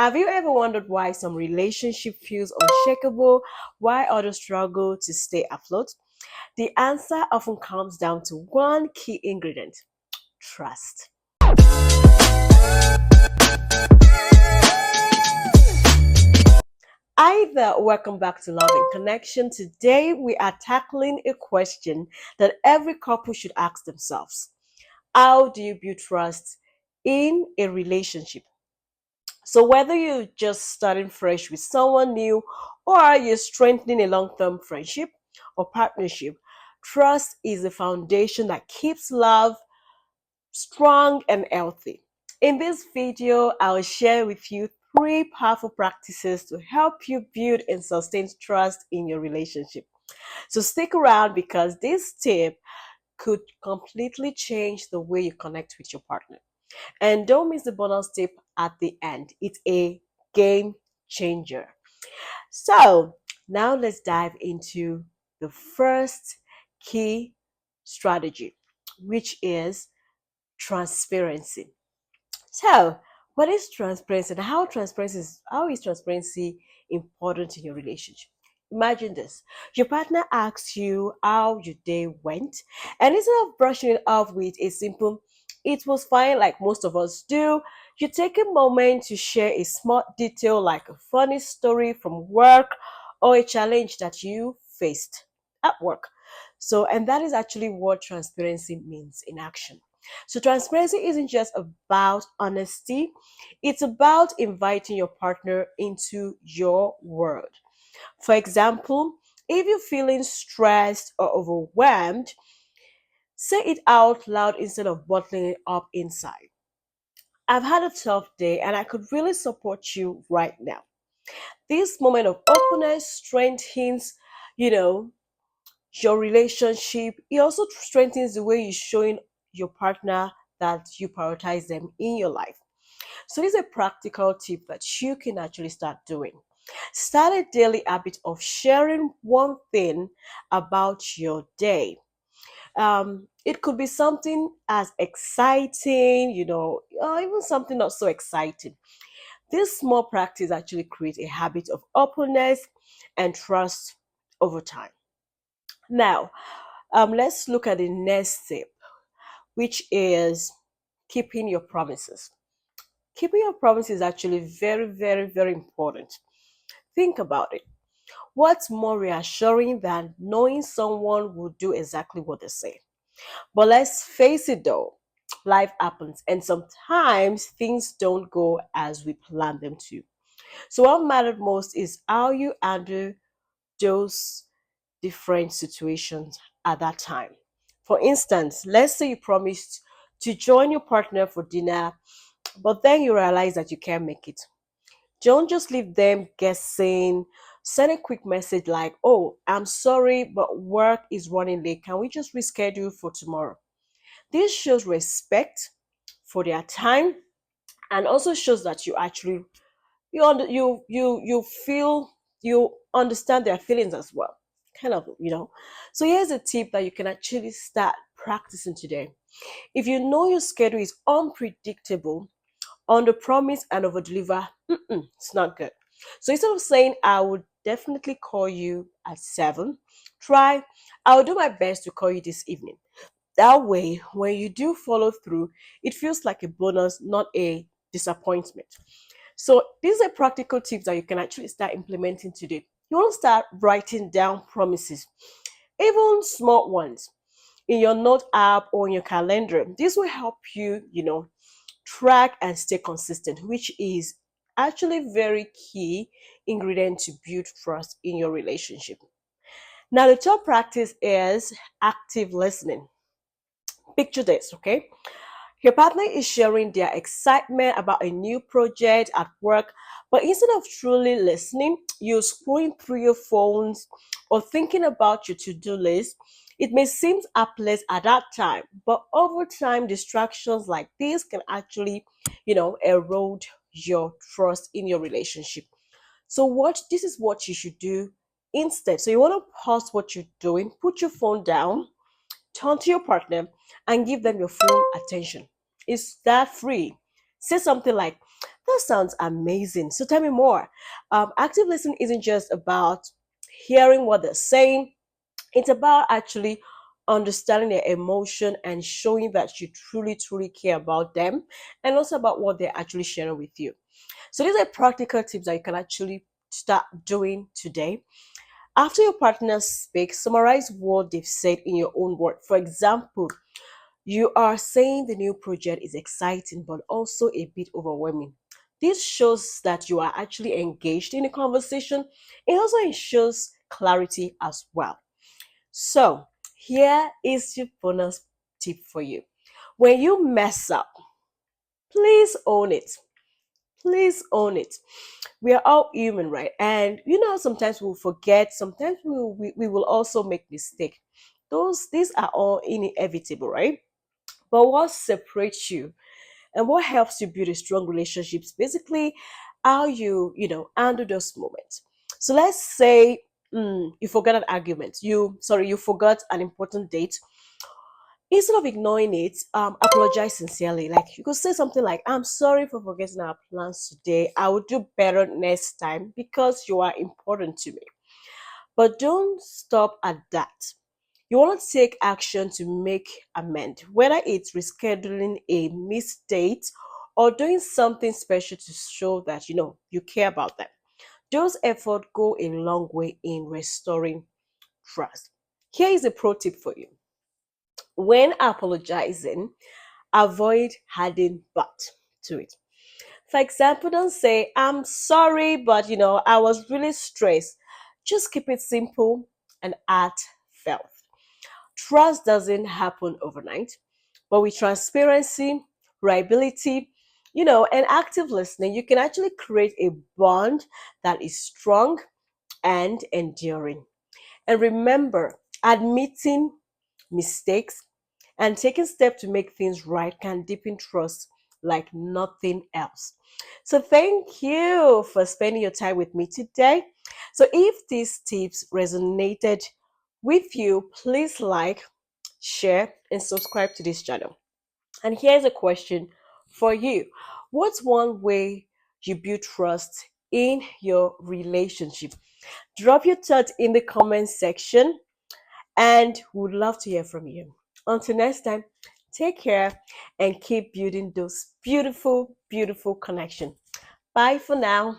Have you ever wondered why some relationship feels unshakable, why others struggle to stay afloat? The answer often comes down to one key ingredient: trust. Hi there, welcome back to Love and Connection. Today we are tackling a question that every couple should ask themselves. How do you build trust in a relationship? So whether you're just starting fresh with someone new or you're strengthening a long-term friendship or partnership, trust is the foundation that keeps love strong and healthy. In this video, I'll share with you three powerful practices to help you build and sustain trust in your relationship. So stick around because this tip could completely change the way you connect with your partner. And don't miss the bonus tip at the end. It's a game changer. So now let's dive into the first key strategy, which is transparency. So, what is transparency and how is transparency important in your relationship? Imagine this. Your partner asks you how your day went, and instead of brushing it off with a simple "it was fine" like most of us do, you take a moment to share a small detail like a funny story from work or a challenge that you faced at work. So, and that is actually what transparency means in action. So, transparency isn't just about honesty, it's about inviting your partner into your world. For example, if you're feeling stressed or overwhelmed, say it out loud instead of bottling it up inside. I've had a tough day and I could really support you right now. This moment of openness strengthens, you know, your relationship. It also strengthens the way you're showing your partner that you prioritize them in your life. So, this is a practical tip that you can actually start doing. Start a daily habit of sharing one thing about your day. It could be something as exciting, or even something not so exciting. This small practice actually creates a habit of openness and trust over time. Now, let's look at the next step, which is keeping your promises. Keeping your promises is actually very, very, very important. Think about it. What's more reassuring than knowing someone will do exactly what they say? But let's face it though, life happens and sometimes things don't go as we plan them to. So, what mattered most is how you handle those different situations at that time. For instance, let's say you promised to join your partner for dinner, but then you realize that you can't make it. Don't just leave them guessing. Send a quick message like, "Oh, I'm sorry, but work is running late. Can we just reschedule for tomorrow?" This shows respect for their time and also shows that you actually you feel you understand their feelings as well, so here's a tip that you can actually start practicing today. If you know your schedule is unpredictable, under promise and over deliver, it's not good. So instead of saying I would definitely call you at 7, try I'll do my best to call you this evening. That way, when you do follow through, it feels like a bonus, not a disappointment. So these are practical tips that you can actually start implementing today. You want to start writing down promises, even small ones, in your note app or in your calendar. This will help you, track and stay consistent, which is actually very key ingredient to build trust in your relationship. Now, the top practice is active listening. Picture this, okay? Your partner is sharing their excitement about a new project at work, but instead of truly listening, you're scrolling through your phones or thinking about your to do list. It may seem helpless at that time, but over time, distractions like this can actually, erode your trust in your relationship. So, what this is what you should do instead. So, you want to pause what you're doing, put your phone down, turn to your partner and give them your full attention. It's that free. Say something like, That sounds amazing. So tell me more. Active listening isn't just about hearing what they're saying, it's about actually understanding their emotion and showing that you truly, truly care about them and also about what they're actually sharing with you. So these are practical tips that you can actually start doing today. After your partner speaks, summarize what they've said in your own word. For example, you are saying the new project is exciting but also a bit overwhelming. This shows that you are actually engaged in the conversation. It also ensures clarity as well. So, here is your bonus tip for you. When you mess up, please own it. Please own it. We are all human, right? And sometimes we'll forget, sometimes we will also make mistake. These are all inevitable, right? But what separates you and what helps you build a strong relationships, basically how you handle those moments. So let's say you forgot an argument, you forgot an important date. Instead of ignoring it, apologize sincerely. Like you could say something like, I'm sorry for forgetting our plans today, I will do better next time because you are important to me. But don't stop at that. You want to take action to make amend, whether it's rescheduling a missed date or doing something special to show that you care about them. Those efforts go a long way in restoring trust. Here is a pro tip for you. When apologizing, avoid adding but to it. For example, don't say, I'm sorry, but I was really stressed. Just keep it simple and heartfelt. Trust doesn't happen overnight, but with transparency, reliability, and active listening, you can actually create a bond that is strong and enduring. And remember, admitting mistakes and taking steps to make things right can deepen trust like nothing else. So, thank you for spending your time with me today. So, if these tips resonated with you, please like, share, and subscribe to this channel. And here's a question for you. What's one way you build trust in your relationship? Drop your thoughts in the comment section and would love to hear from you. Until next time, take care and keep building those beautiful, beautiful connections. Bye for now.